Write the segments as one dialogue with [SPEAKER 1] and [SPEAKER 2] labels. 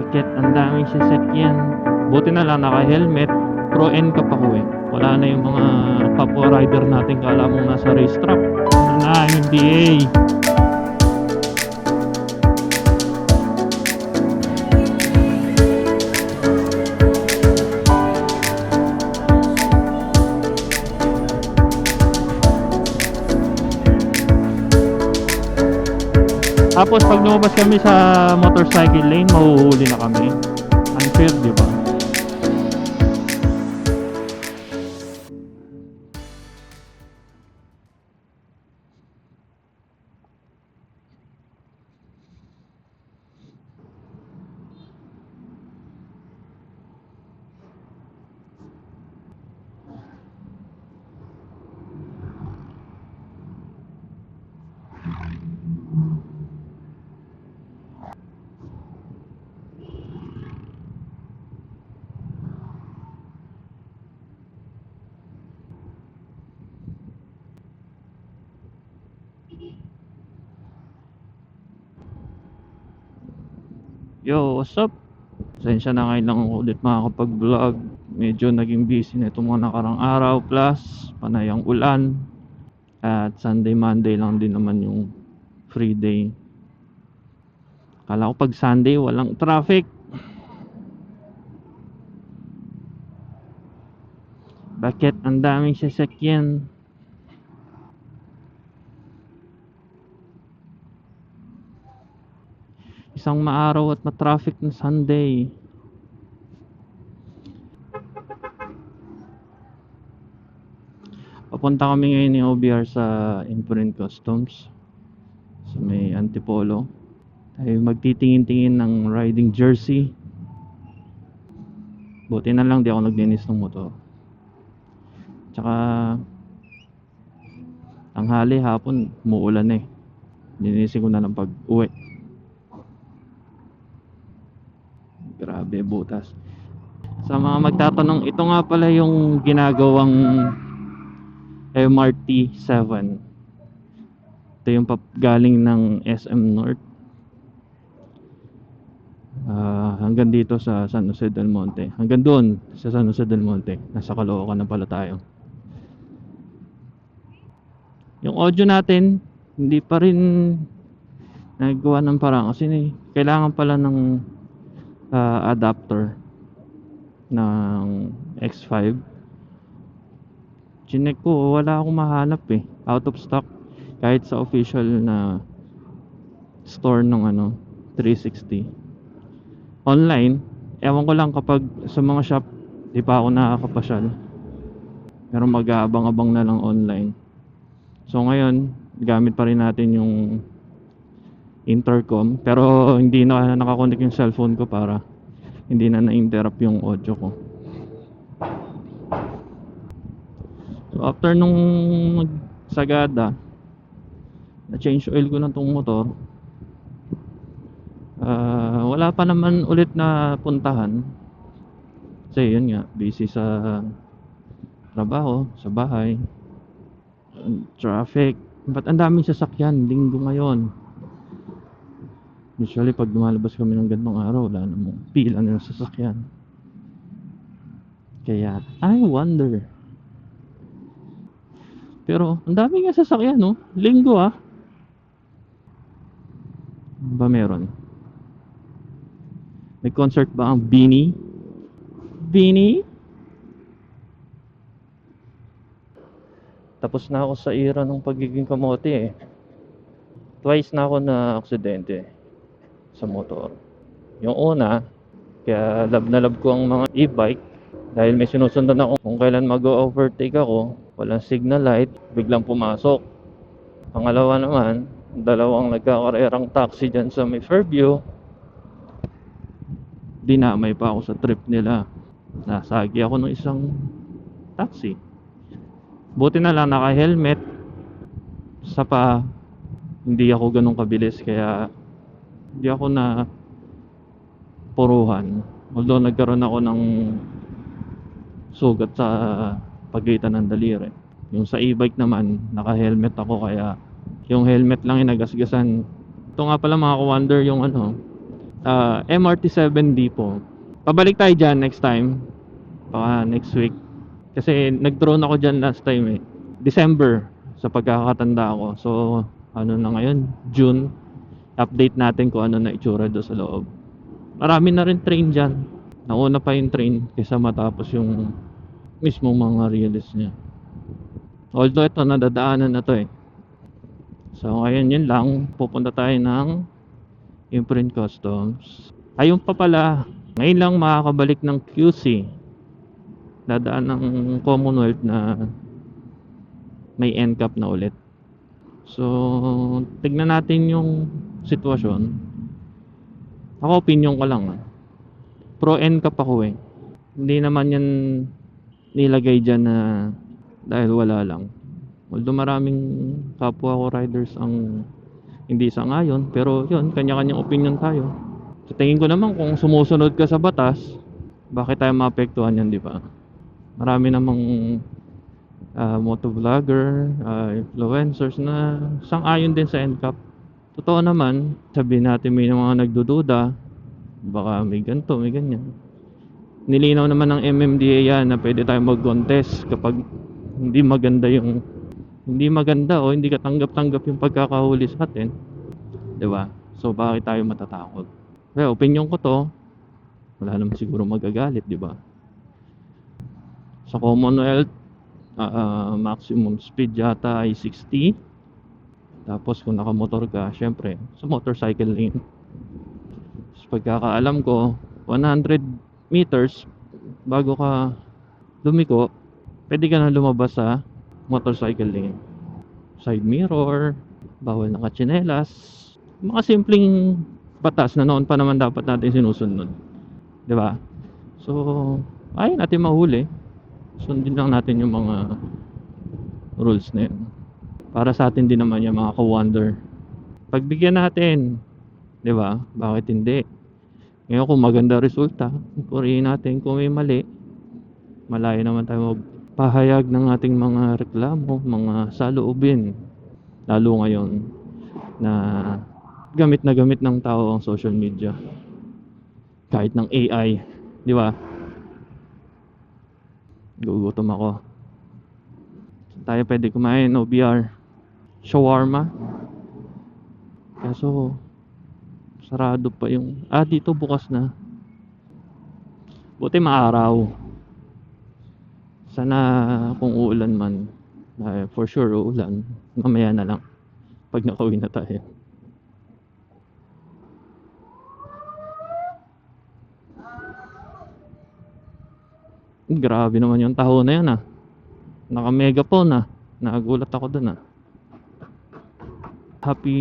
[SPEAKER 1] Bakit ang daming sasakyan? Buti na lang naka-helmet. Pro NCAP ako eh. Wala na yung mga kapwa rider natin kala mong nasa racetrack. Ano na yung DA? Tapos pag lumabas kami sa motorcycle lane, mahuhuli na kami. Unfair, di ba? Yo, what's up? Pasensya na ngayon lang ako ulit makakapag-vlog. Medyo naging busy na itong mga nakarang araw. Plus, panay ang ulan. At Sunday, Monday lang din naman yung free day. Kala ko pag Sunday walang traffic. Bakit ang daming sasakyan? Isang maaraw at matraffic na Sunday. Papunta kami ngayon ni OBR sa Imprint Customs sa may Antipolo. Tayo magtitingin-tingin ng riding jersey. Buti na lang di ako naglinis ng motor. Tsaka tanghali hapon umuulan eh. Linisin ko na ng pag-uwi. Grabe butas. Sa mga magtatanong, ito nga pala yung ginagawang MRT 7. Ito yung galing ng SM North hanggang dito sa San Jose del Monte. Hanggang doon sa San Jose del Monte. Nasa Caloocan na pala tayo. Yung audio natin hindi pa rin nagawa ng parang kasi kailangan pala ng adapter ng X5. Chinek ko, wala akong mahanap eh. Out of stock kahit sa official na store ng 360. Online, ewan ko lang kapag sa mga shop di pa ako nakakapasyal. Pero mag-aabang-abang na lang online. So ngayon, gamit pa rin natin yung intercom, pero hindi na nakakonect yung cellphone ko para hindi na na-interrupt yung audio ko. So after nung Sagada, na-change oil ko na tong motor. Wala pa naman ulit na puntahan. Kasi yun nga, busy sa trabaho, sa bahay, traffic. Ba't ang daming sasakyan? Linggo ngayon. Usually pag lumalabas kami ng gandang araw, wala namang pila ng sasakyan. Kaya I wonder. Pero ang dami nga sasakyan, no? Linggo ah. Ano ba meron? May concert ba ang Beanie? Beanie? Tapos na ako sa era ng pagiging kamote eh. Twice na ako na aksidente sa motor. Yung una, kaya love na love ko ang mga e-bike dahil may sinusundan ako kung kailan mag-overtake ako, walang signal light, biglang pumasok. Pangalawa naman, dalawang nagkakarerang taxi dyan sa may Fairview, dinamay pa ako sa trip nila. Nasagi ako ng isang taxi. Buti na lang naka-helmet sa pa, hindi ako ganun kabilis kaya hindi ako na puruhan. Although nagkaroon ako ng sugat sa pagitan ng daliri. Yung sa e-bike naman, naka-helmet ako kaya yung helmet lang yung nagasgasan. Ito nga pala mga ka-wonder yung MRT 7D po. Pabalik tayo dyan next time. Baka next week. Kasi nag-drone ako dyan last time eh. December sa pagkakatanda ko. So ano na ngayon? June. Update natin kung ano na itsura doon sa loob. Marami na rin train dyan. Nauna pa yung train kaysa matapos yung mismo mga release niya. Although ito nadadaanan na to eh. So ngayon yun lang. Pupunta tayo ng Imprint Customs. Ayun pa pala. Ngayon lang makakabalik ng QC. Dadaan ng Commonwealth na may NCAP na ulit. So tignan natin yung sitwasyon. Ako opinion ko lang pro NCAP ako eh. Hindi naman yan nilagay dyan na dahil wala lang. Although maraming kapwa ko riders ang hindi sang-ayon, pero yun, kanya-kanyang opinion tayo. Sa tingin ko naman kung sumusunod ka sa batas, bakit tayo maapektuhan yan, di ba? Marami namang motovlogger, influencers na sang-ayon din sa NCAP. Totoo naman, sabihin natin may mga nagdududa, baka may ganito, may ganyan. Nilinaw naman ng MMDA yan na pwede tayong mag-contest kapag hindi maganda o hindi katanggap-tanggap yung pagkakahuli sa atin, 'di ba? So bakit tayo matatakot? Kaya opinion ko to, wala naman siguro magagalit, 'di ba? Sa Commonwealth, maximum speed yata ay 60. Tapos kung nakamotor ka, syempre sa motorcycle lane. Sa pagkakaalam ko, 100 meters bago ka lumiko, pwede ka na lumabas sa motorcycle lane. Side mirror, bawal nakatsinelas, mga simpleng batas na noon pa naman dapat natin sinusunod, 'di ba? So ay natin mahuli, sundin lang natin yung mga rules na yun. Para sa atin din naman yung mga ka-wonder, pagbigyan natin, 'di ba? Bakit hindi? Ngayon kung maganda resulta, purihin natin. Kung may mali, malayo naman tayo magpahayag ng ating mga reklamo, mga saloobin. Lalo ngayon na gamit ng tao ang social media. Kahit ng AI, di ba? Gugutom ako. Tayo pwede kumain, OBR, shawarma. Kaso sarado pa yung dito bukas na. Buti maaraw. Sana kung uulan man, for sure uulan, mamaya na lang pag nakauwi na tayo. Grabe naman yung taho na yan naka megaphone nagulat ako dun Happy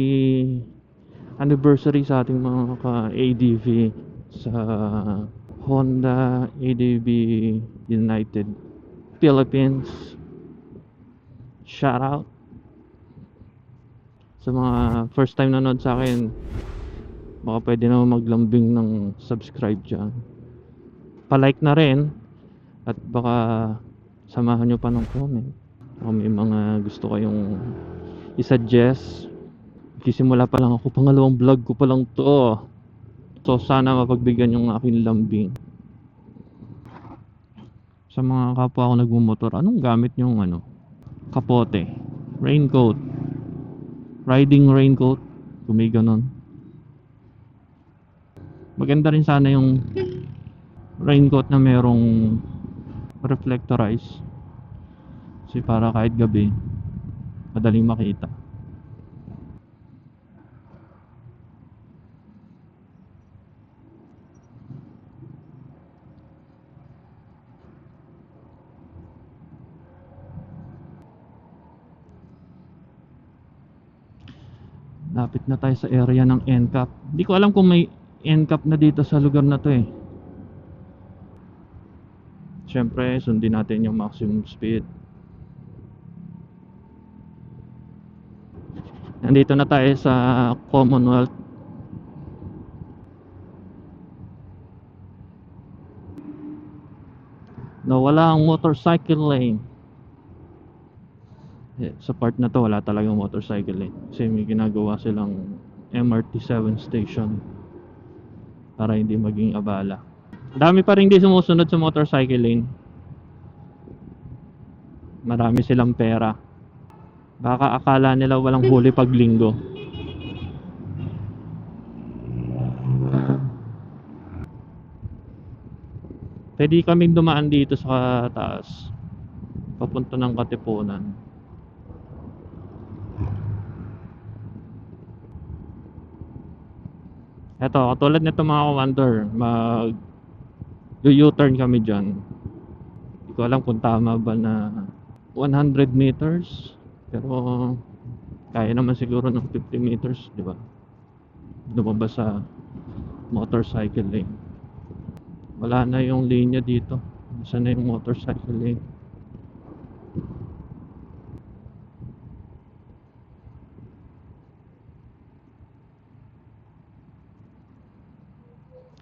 [SPEAKER 1] anniversary sa ating mga ka-ADV sa Honda ADV United Philippines. Shout out sa mga first time nanood sa akin. Baka pwede naman maglambing ng subscribe dyan, palike na rin, at baka samahan nyo pa ng comment kung may mga gusto kayong i-suggest. Kisimula pa lang ako, pangalawang vlog ko pa lang to, so sana mapagbigyan yung aking lambing. Sa mga kapwa ko nagmumotor, anong gamit yung kapote, raincoat, riding raincoat, kung may ganon. Maganda rin sana yung raincoat na merong reflectorize, kasi para kahit gabi madaling makita. Lapit na tayo sa area ng NCAP. Hindi ko alam kung may NCAP na dito sa lugar na to eh. Siyempre sundin natin yung maximum speed. Nandito na tayo sa Commonwealth. Nawala ang motorcycle lane. Sa part na to wala talagang motorcycle lane kasi may ginagawa silang MRT 7 station. para hindi maging abala. Dami pa rin di sumusunod sa motorcycle lane. Marami silang pera. Baka akala nila walang huli pag linggo. Pwede kaming dumaan dito sa taas, papunta ng Katipunan. Eto, katulad nito mga ka-wonder, U-turn kami dyan. Hindi ko alam kung tama ba na 100 meters, pero kaya naman siguro ng 50 meters, di ba? Lumabas sa motorcycle lane. Wala na yung linya dito. Saan na yung motorcycle lane?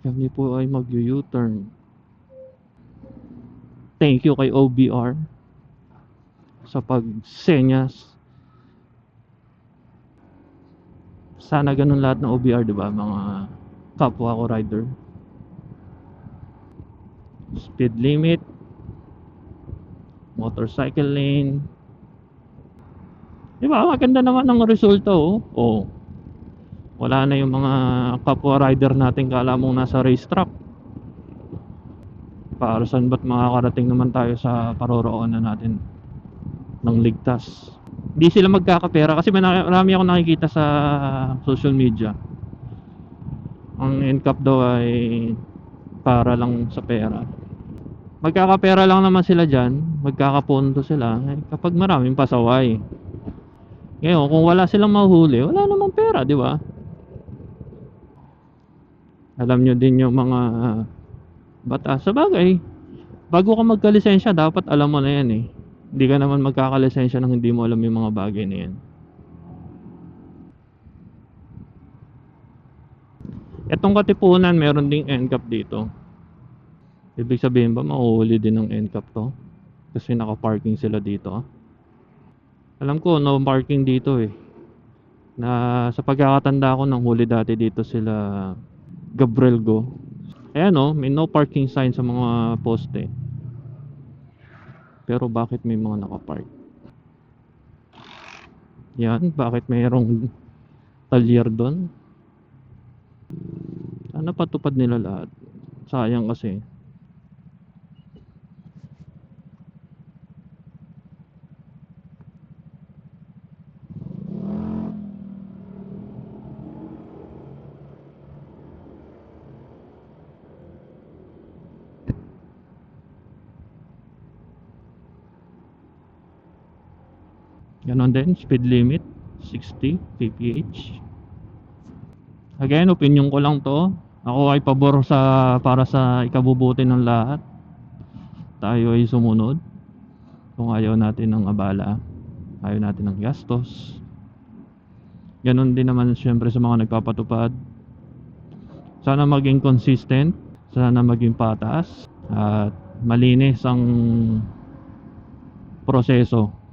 [SPEAKER 1] Kami po ay mag-U-turn. Thank you kay OBR sa pagsenyas. Sana ganun lahat ng OBR, di ba? Mga kapwa ko rider. Speed limit, motorcycle lane. Di ba? Maganda naman ang resulta, oh. Oh. Wala na yung mga kapwa rider natin kala mong nasa racetrack. Para saan ba't makakarating naman tayo sa paroroonan natin ng ligtas? Di sila magkakapera kasi marami ako nakikita sa social media. Ang NCAP daw ay para lang sa pera. Magkakapera lang naman sila dyan, magkakapunto sila kapag maraming pasaway. Ngayon, kung wala silang mahuli, wala namang pera, di ba? Alam nyo din yung mga batas. Sa bagay, bago ka magka-lisensya, dapat alam mo na yan eh. Hindi ka naman magkakalisensya nang hindi mo alam yung mga bagay na yan. Etong Katipunan, meron ding NCAP dito. Ibig sabihin ba, mahuhuli din ng NCAP to? Kasi naka-parking sila dito. Alam ko, no parking dito eh. Na sa pagkakatanda ko, nang huli dati dito sila Gabriel Go. Ayan oh, may no parking sign sa mga poste. Pero bakit may mga nakapark? Yan, bakit mayroong talyer doon? Sana patupad nila lahat. Sayang kasi. Ganon din, speed limit 60 kph. Again, opinion ko lang to. Ako ay pabor sa para sa ikabubuti ng lahat. Tayo ay sumunod. Kung ayaw natin ng abala, ayaw natin ng gastos. Ganon din naman syempre sa mga nagpapatupad. Sana maging consistent, sana maging patas, at malinis ang proseso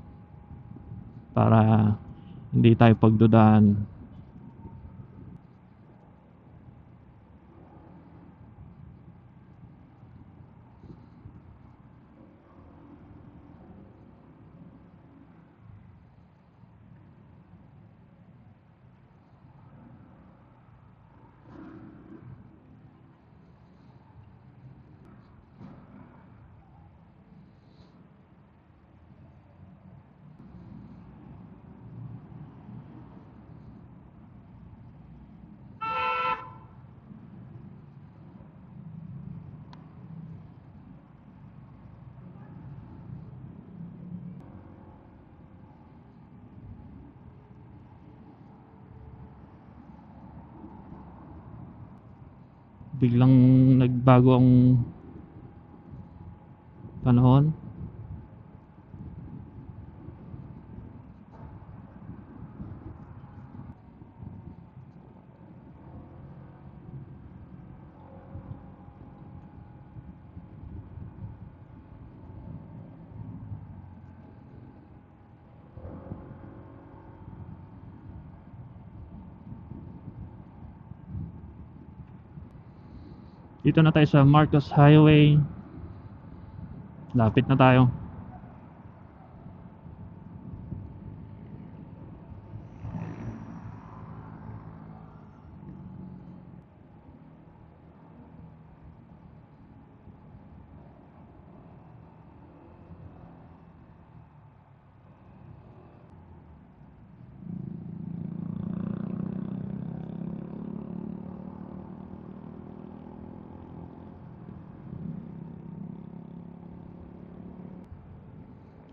[SPEAKER 1] para hindi tayo pagdudahan. Biglang nagbago ang panahon. Dito na tayo sa Marcos Highway. Lapit na tayo.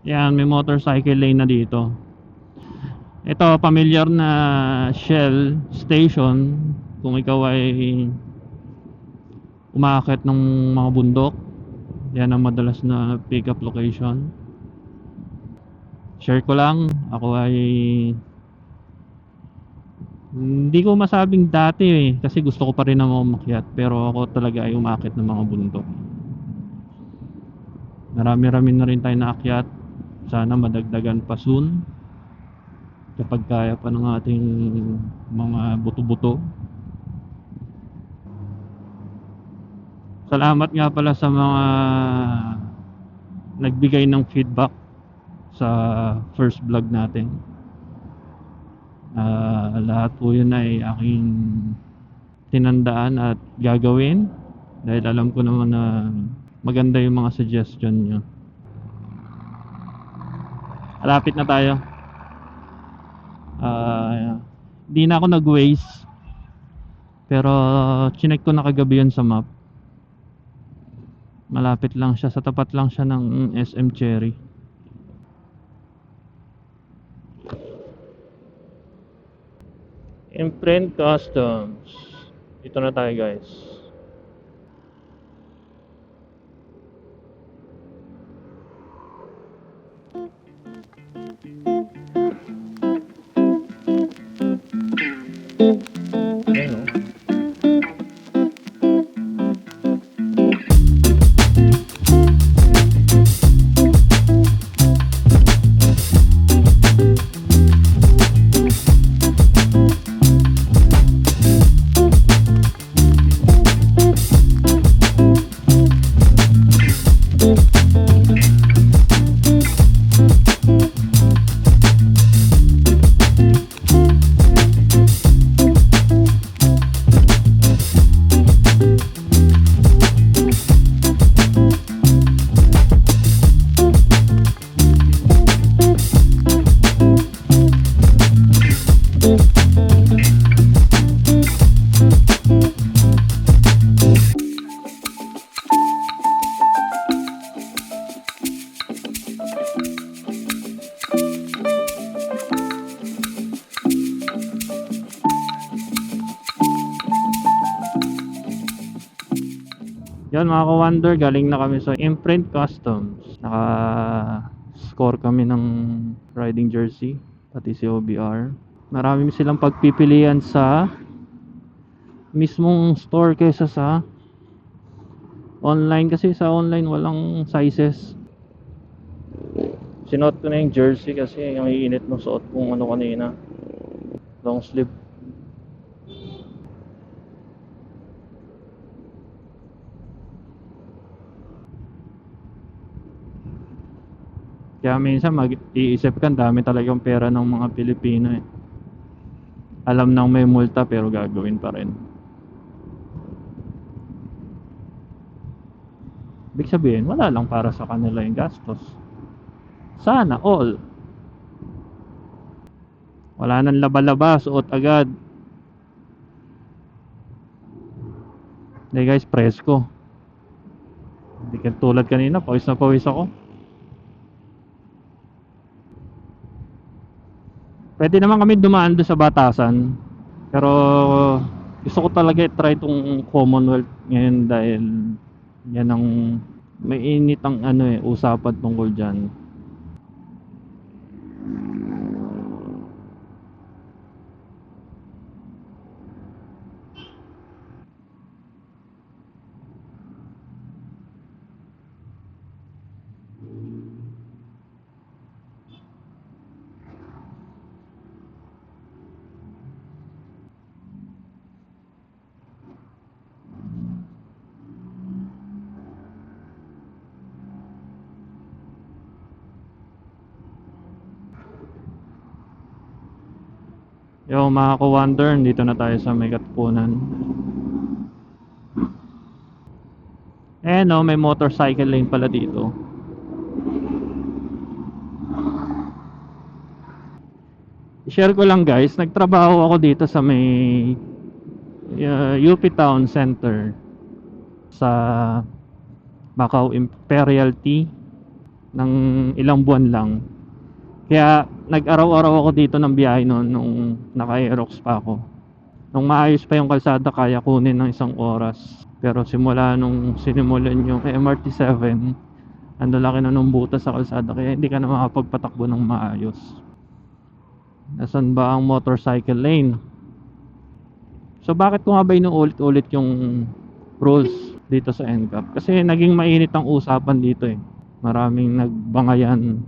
[SPEAKER 1] Yan, may motorcycle lane na dito. Ito, familiar na Shell station. Kung ikaw ay umaakit ng mga bundok, yan ang madalas na pick up location. Share ko lang, ako ay hindi ko masabing dati kasi gusto ko pa rin naman umakyat, pero ako talaga ay umaakit ng mga bundok. Marami-rami na rin tayo naakyat. Sana madagdagan pa soon kapag kaya pa ng ating mga buto-buto. Salamat nga pala sa mga nagbigay ng feedback sa first vlog natin. Lahat po yun ay aking tinandaan at gagawin dahil alam ko naman na maganda yung mga suggestion nyo. Malapit na tayo. Di na ako nag-waze, pero chinek ko na kagabi yun sa map. Malapit lang siya, sa tapat lang siya ng SM Cherry. Imprint Customs. Dito na tayo, guys. Ayun, no? Yan mga ka-wonder, galing na kami sa Imprint Customs. Naka-score kami ng riding jersey, pati si OBR. Marami silang pagpipilian sa mismong store kaysa sa online, kasi sa online walang sizes. Sinuot ko na yung jersey kasi ang iinit ng suot kong ano kanina, long sleeve. Kaya minsan mag-iisip ka, dami talagang pera ng mga Pilipino eh. Alam nang may multa pero gagawin pa rin. Ibig sabihin, wala lang para sa kanila yung gastos. Sana all. Wala nang laba-laba, suot agad. Hindi guys, presko. Hindi ka tulad kanina, pawis na pawis ako. Pwede naman kami dumaan doon sa Batasan, pero gusto ko talaga i-try itong Commonwealth ngayon dahil yan ang may init ang usapan tungkol dyan. Yo mga ka-wonder, dito na tayo sa may Katipunan. Eh no, may motorcycle lane pala dito. I-share ko lang guys, nagtrabaho ako dito sa may UP Town Center sa Macau Imperial Tea ng ilang buwan lang. Kaya nag-araw-araw ako dito ng biyahe noon nung naka-Aerox pa ako. Nung maayos pa yung kalsada, kaya kunin ng 1 oras. Pero simula nung sinimulan yung MRT7, ang lalaki na nung butas sa kalsada, kaya hindi ka na makapagpatakbo ng maayos. Nasaan ba ang motorcycle lane? So bakit ko nga ba inuulit-ulit yung rules dito sa NCAP? Kasi naging mainit ang usapan dito eh. Maraming nagbangayan.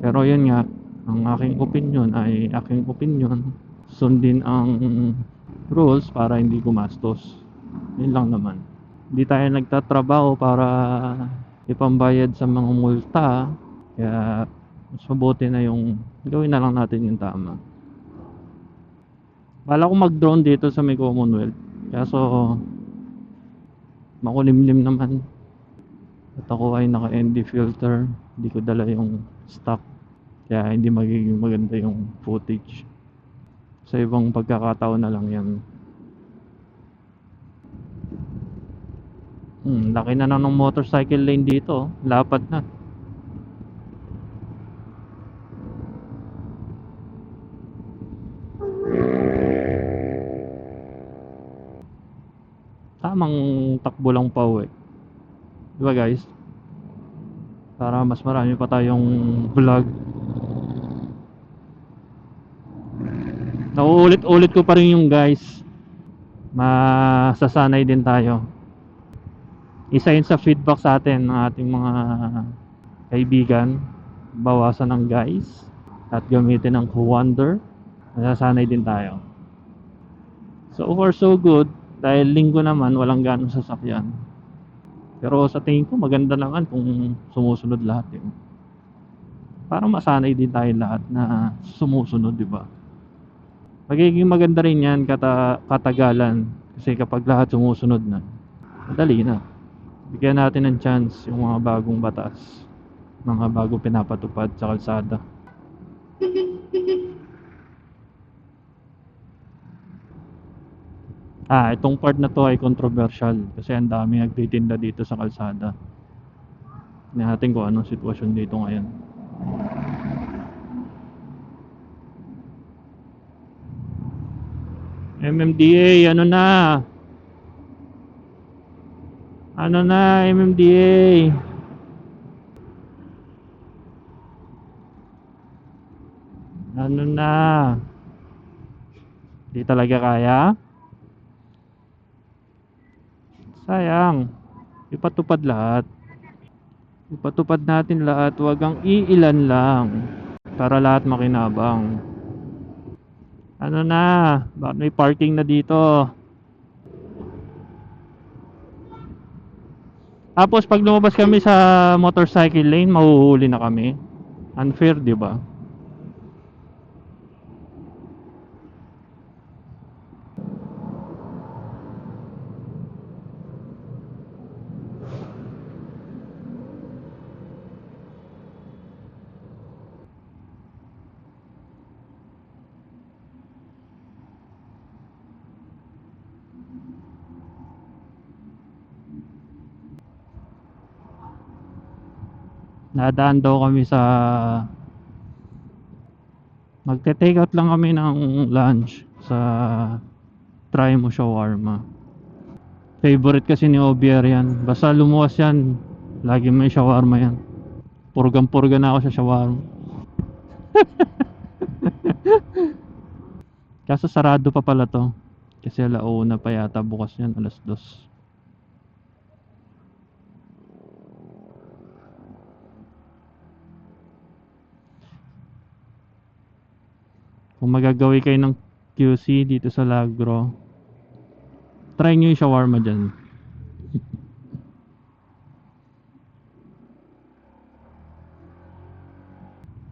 [SPEAKER 1] Pero yun nga, ang aking opinion ay aking opinion. Sundin ang rules para hindi gumastos. Yun lang naman. Hindi tayo nagtatrabaho para ipambayad sa mga multa. Kaya mas mabuti na yung gawin na lang natin yung tama. Bala ko mag-drone dito sa may Commonwealth. Kaso makulimlim naman. At ako ay naka-ND filter. Hindi ko dala yung stock. Kaya hindi magiging maganda yung footage. Sa ibang pagkakataon na lang yan. Laki na ng motorcycle lane dito. Lapad na. Tamang takbo lang pa uwi. Diba guys? Para mas marami pa tayong vlog. Nauulit-ulit ko pa rin yung guys. Masasanay din tayo. Isa yun sa feedback sa atin ng ating mga kaibigan. Bawasan ng guys at gamitin ng wonder. Masasanay din tayo. So far so good. Dahil linggo naman walang ganong sasakyan. Pero sa tingin ko maganda naman kung sumusunod lahat yun. Para masanay din tayo lahat na sumusunod, di ba? Magiging maganda rin yan katagalan. Kasi kapag lahat sumusunod na, madali na. Bigyan natin ng chance yung mga bagong batas, mga bagong pinapatupad sa kalsada. Itong part na to ay controversial kasi ang dami nagtitinda dito sa kalsada. Tingnan natin kung anong sitwasyon dito ngayon. MMDA, ano na? Ano na, MMDA? Ano na? Di talaga kaya? Sayang. Ipatupad lahat. Ipatupad natin lahat. Huwag ang iilan lang. Para lahat makinabang. Ano na? Bakit may parking na dito? Tapos pag lumabas kami sa motorcycle lane, mahuhuli na kami. Unfair, di ba? Nadaan daw kami sa magte-take out lang kami ng lunch sa Try Mo Shawarma. Favorite kasi ni Obier yan. Basta lumuwas yan, lagi may shawarma yan. Purgang-purga na ako sa shawarma. Kaso sarado pa pala to. Kasi alauna pa yata bukas yan, 2:00. Kung magagawi kayo ng QC dito sa Lagro, try nyo yung shawarma dyan.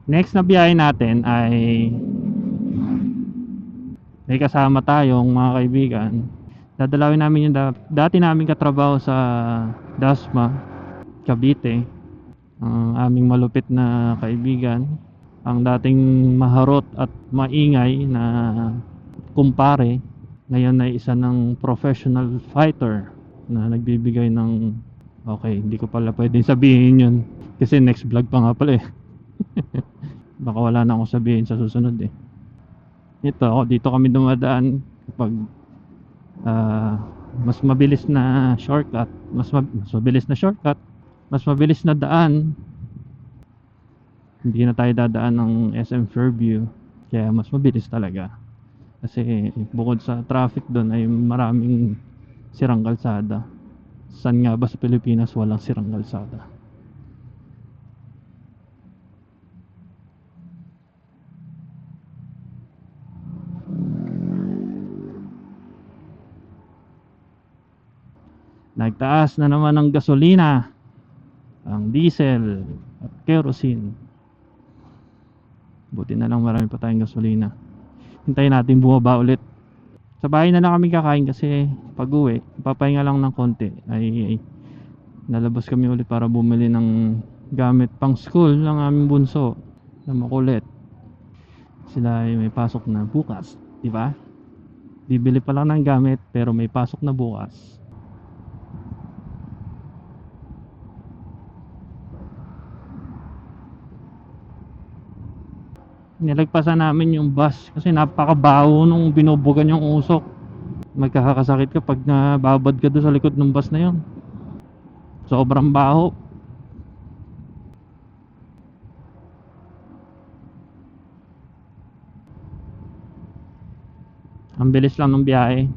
[SPEAKER 1] Next na biyahe natin ay may kasama tayong mga kaibigan. Dadalawin namin yung dati namin katrabaho sa Dasma, Cavite. Ang aming malupit na kaibigan, ang dating maharot at maingay na kumpare, ngayon ay isa ng professional fighter na nagbibigay ng, okay, hindi ko pala pwedeng sabihin yun kasi next vlog pa nga pala eh. Baka wala na akong sabihin sa susunod eh. Dito kami dumadaan kapag mas mabilis na shortcut, mas mabilis na shortcut, mas mabilis na daan. Hindi na tayo dadaan ng SM Fairview, kaya mas mabilis talaga. Kasi bukod sa traffic doon ay maraming sirang kalsada. Saan nga ba sa Pilipinas walang sirang kalsada? Nagtaas na naman ang gasolina, ang diesel at kerosene. Buti na lang marami pa tayong gasolina. Hintayin natin bumaba ulit. Sa bahay na lang kami kakain kasi pag uwi, papahinga lang ng konti. Ay nalabas kami ulit para bumili ng gamit pang school ng aming bunso na makulit. Sila ay may pasok na bukas, di ba? Bibili pa lang ng gamit pero may pasok na bukas. Nilagpasan namin yung bus kasi napakabaho nung binubugan yung usok. Magkakasakit ka pag nababad ka doon sa likod ng bus na yun. Sobrang baho. Ang bilis lang ng biyahe.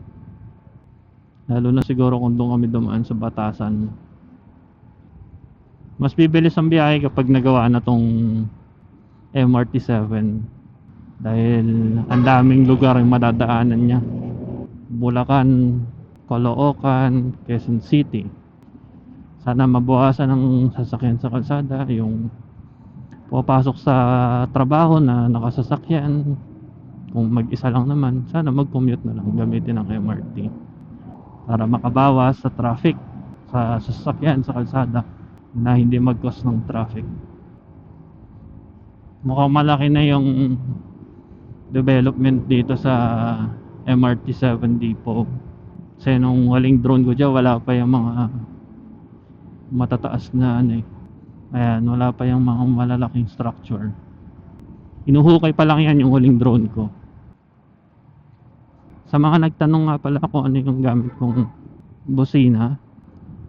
[SPEAKER 1] Lalo na siguro kung doon kami dumaan sa Batasan. Mas bibilis ang biyahe kapag nagawa na tong MRT7 dahil ang daming lugar yung madadaanan niya. Bulacan, Caloocan, Quezon City. Sana mabawasan ang sasakyan sa kalsada, yung pupasok sa trabaho na nakasasakyan. Kung mag-isa lang naman, sana mag-commute na lang, gamitin ang MRT para makabawas sa traffic sa sasakyan sa kalsada na hindi mag-cause ng traffic. Mukhang malaki na yung development dito sa MRT7 depot. Kasi nung huling drone ko dyan, wala pa yung mga matataas na ano eh. Ayan, wala pa yung mga malalaking structure. Inuhukay pa lang yan yung huling drone ko. Sa mga nagtanong nga pala kung ano yung gamit kong busina,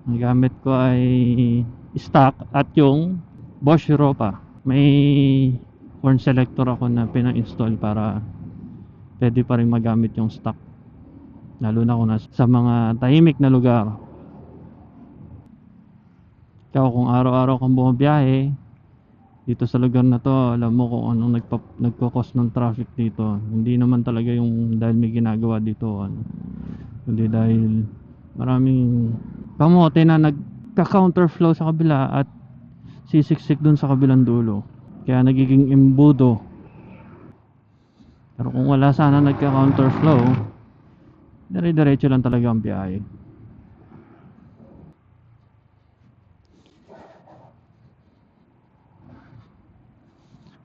[SPEAKER 1] ang gamit ko ay stock at yung Bosch Europa. May horn selector ako na pina-install para pwede pa rin magamit yung stock, lalo na kung sa mga tahimik na lugar. Ikaw kung araw-araw kang bumabiyahe dito sa lugar na to, alam mo kung anong nagkakos ng traffic dito. Hindi naman talaga yung dahil may ginagawa dito kundi dahil maraming kamote na nagka-counterflow sa kabila at sisiksik dun sa kabilang dulo, kaya nagiging imbudo. Pero kung wala sana nagka-counterflow, dire-diretso lang talaga ang biyahe.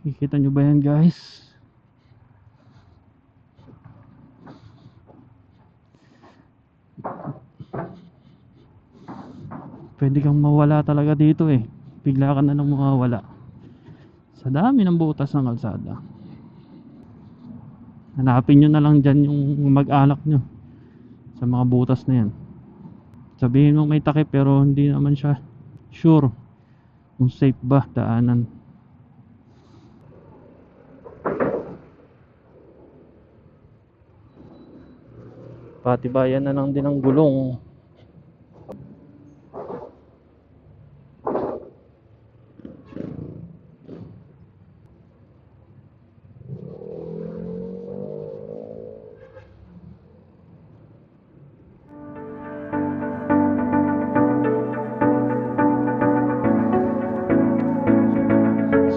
[SPEAKER 1] Kikita nyo ba yan guys? Pwede kang mawala talaga dito eh. Bigla ka na lang mawawala sa dami ng butas ng kalsada. Hanapin nyo na lang dyan yung mag-anak nyo sa mga butas na yan. Sabihin mo may takip pero hindi naman siya sure kung safe ba daanan. Patibayan na lang din ang gulong.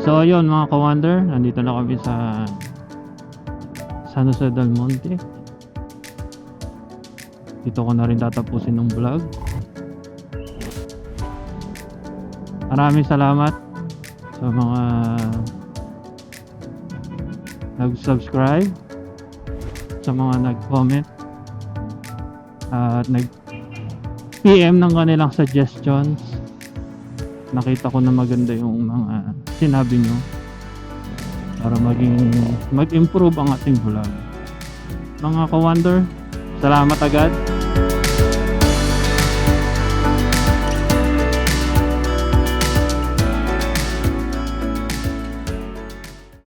[SPEAKER 1] So yun mga ka-wonder, nandito na kami sa San Jose del Monte. Dito ko na rin tatapusin ng vlog. Maraming salamat sa mga nag-subscribe, sa mga nag-comment at nag-PM ng kanilang suggestions. Nakita ko na maganda yung mga sinabi nyo para mag-improve ang ating vlog. Mga ka-wonder, salamat agad.